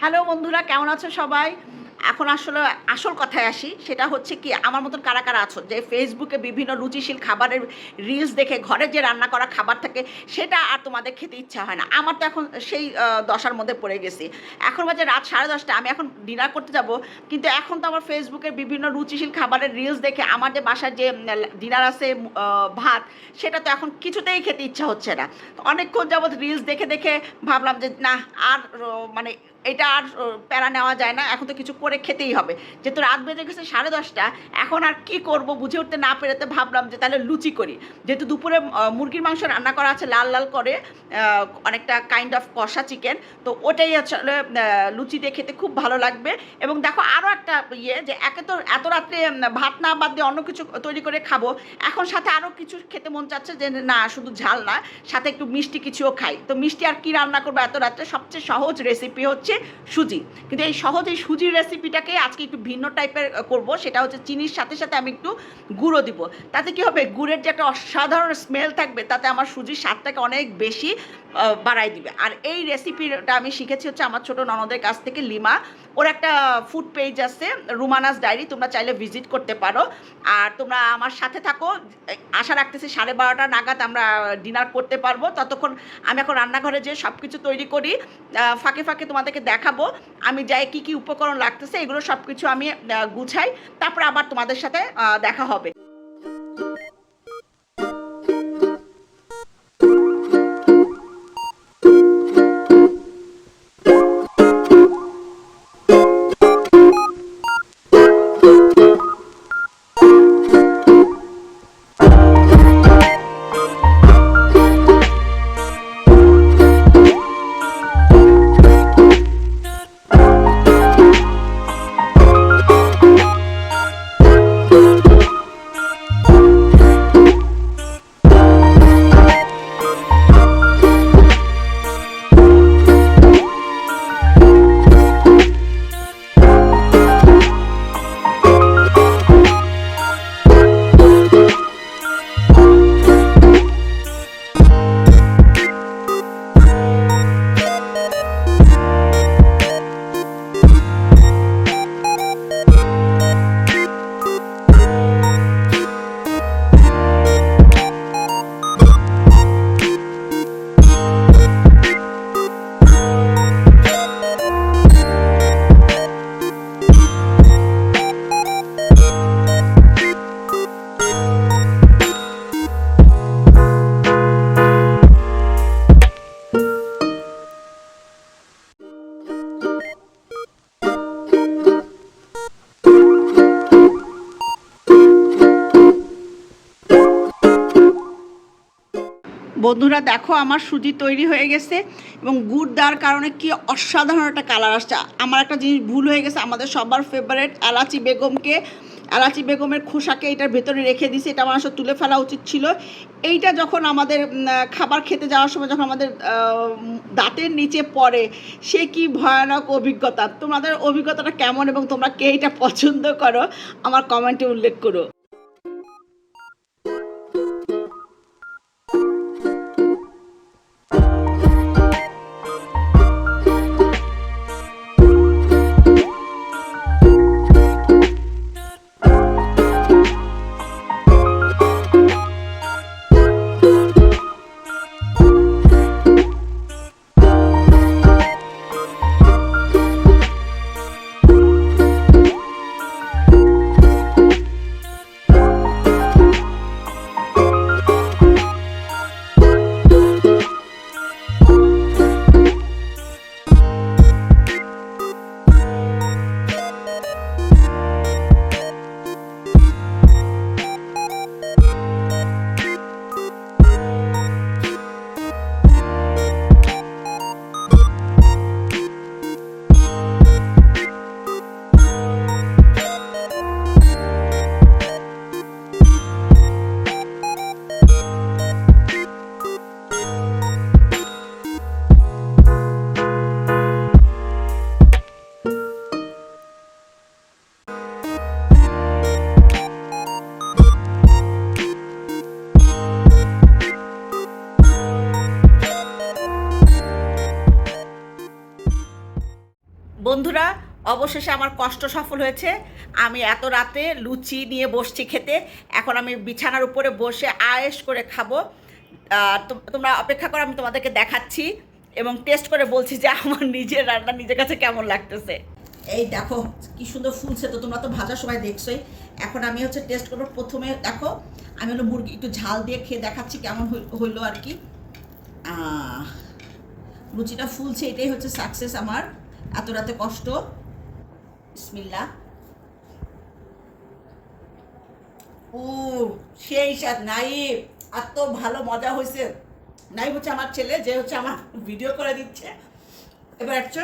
Hello বন্ধুরা, কেমন আছো সবাই? এখন আসলে আসল কথায় আসি। সেটা হচ্ছে কি, আমার মতন কারা, কারা আছো যে ফেসবুকে বিভিন্ন রুচিশীল খাবারের রিলস দেখে ঘরে যে রান্না করা খাবার থাকে সেটা আর তোমাদের খেতে ইচ্ছা হয় না। আমার তো এখন সেই দশার মধ্যে পড়ে গেছি। এখন বাজে রাত 10:30, আমি এখন ডিনার করতে যাব। কিন্তু এখন তো আমার ফেসবুকের বিভিন্ন রুচিশীল খাবারের রিলস দেখে আমার যে বাসার যে ডিনার আছে, ভাত, সেটা তো এখন কিছুতেই খেতে ইচ্ছা হচ্ছে না। অনেকক্ষণ যাবৎ রিলস দেখে, দেখে ভাবলাম যে না, আর মানে এটা আর প্যারা নেওয়া যায় না। এখন তো কিছু করে খেতেই হবে। যেহেতু রাত বেজে গেছে 10:30, এখন আর কি করব বুঝে উঠতে না পেরেতে ভাবলাম যে তাহলে লুচি করি। যেহেতু দুপুরে মুরগির মাংস রান্না করা আছে লাল, লাল করে, অনেকটা কাইন্ড অফ কষা চিকেন। তো ওটাই আসলে লুচি দিয়ে খেতে খুব ভালো লাগবে। এবং দেখো আরও একটা ইয়ে, যে একে তো এত রাত্রে ভাত না বাদ দিয়ে অন্য কিছু তৈরি করে খাবো। এখন সাথে আরও কিছু খেতে মন চাচ্ছে, যে না শুধু ঝাল না, সাথে একটু মিষ্টি কিছুও খাই। তো মিষ্টি আর কি রান্না করবো এত রাত্রে? সবচেয়ে সহজ রেসিপি হচ্ছে সুজি। কিন্তু এই সহজ এই সুজির রেসিপিটাকে আজকে একটু ভিন্ন টাইপের করব। সেটা হচ্ছে চিনির সাথে সাথে আমি একটু গুঁড়ো দিব। তাতে কি হবে, গুড়ের যে একটা অসাধারণ স্মেল থাকবে, তাতে আমার সুজির স্বাদটাকে অনেক বেশি বাড়াই দিবে। আর এই রেসিপিটা আমি শিখেছি হচ্ছে আমার ছোটো ননদের কাছ থেকে, লিমা। ওর একটা ফুড পেজ আছে, রুমানাস ডায়েরি, তোমরা চাইলে ভিজিট করতে পারো। আর তোমরা আমার সাথে থাকো। আশা রাখতেছি 12:30 নাগাদ আমরা ডিনার করতে পারবো। ততক্ষণ আমি এখন রান্নাঘরে যেয়ে সব কিছু তৈরি করি। ফাঁকে ফাঁকে তোমাদেরকে দেখাবো আমি যাই কী কী উপকরণ লাগতেছে, এগুলো সব কিছু আমি গুছাই। তারপর আবার তোমাদের সাথে দেখা হবে। বন্ধুরা দেখো, আমার সুজি তৈরি হয়ে গেছে এবং গুড় দেওয়ার কারণে কি অসাধারণ একটা কালার আসছে। আমার একটা জিনিস ভুল হয়ে গেছে, আমাদের সবার ফেভারিট এলাচি বেগমের খোসাকে এটার ভেতরে রেখে দিছি। এটা আমার আসলে তুলে ফেলা উচিত ছিল। এইটা যখন আমাদের খাবার খেতে যাওয়ার সময় যখন আমাদের দাঁতের নিচে পড়ে, সে কি ভয়ানক অভিজ্ঞতা। তোমাদের অভিজ্ঞতাটা কেমন এবং তোমরা কে এটা পছন্দ করো আমার কমেন্টে উল্লেখ করো। বন্ধুরা, অবশেষে আমার কষ্ট সফল হয়েছে। আমি এত রাতে লুচি নিয়ে বসছি খেতে। এখন আমি বিছানার উপরে বসে আয়েশ করে খাবো। তোমরা অপেক্ষা করো, আমি তোমাদেরকে দেখাচ্ছি এবং টেস্ট করে বলছি যে আমার নিজের রান্না নিজের কাছে কেমন লাগতেছে। এই দেখো কি সুন্দর ফুলছে, তো তোমরা তো ভাজা সবাই দেখছোই। এখন আমি হচ্ছে টেস্ট করবো। প্রথমে দেখো আমি হলো মুরগি একটু ঝাল দিয়ে খেয়ে দেখাচ্ছি কেমন হইলো আর কি। লুচিটা ফুলছে, এটাই হচ্ছে সাকসেস আমার এত রাতে কষ্ট। বিসমিল্লাহ। ও সেই স্বাদ নাইব, এত ভালো মজা হয়েছে। নাইব হচ্ছে আমার ছেলে, যে হচ্ছে আমার ভিডিও করে দিচ্ছে। এবার একটা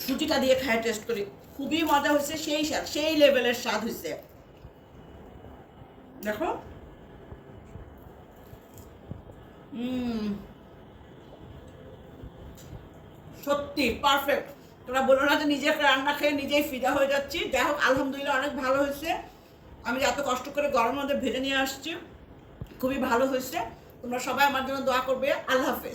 সুজিটা দিয়ে খায় টেস্ট করি। খুবই মজা হয়েছে, সেই স্বাদ, সেই লেভেলের স্বাদ হয়েছে। দেখো সত্যি পারফেক্ট। তোমরা বলো না যে নিজে রান্না খেয়ে নিজেই ফিদা হয়ে যাচ্ছি। যাই হোক, আলহামদুলিল্লাহ অনেক ভালো হয়েছে। আমি এত কষ্ট করে গরমের মধ্যে ভেজে নিয়ে আসছি, খুবই ভালো হয়েছে। তোমরা সবাই আমার জন্য দোয়া করবে। আল্লাহ হাফেজ।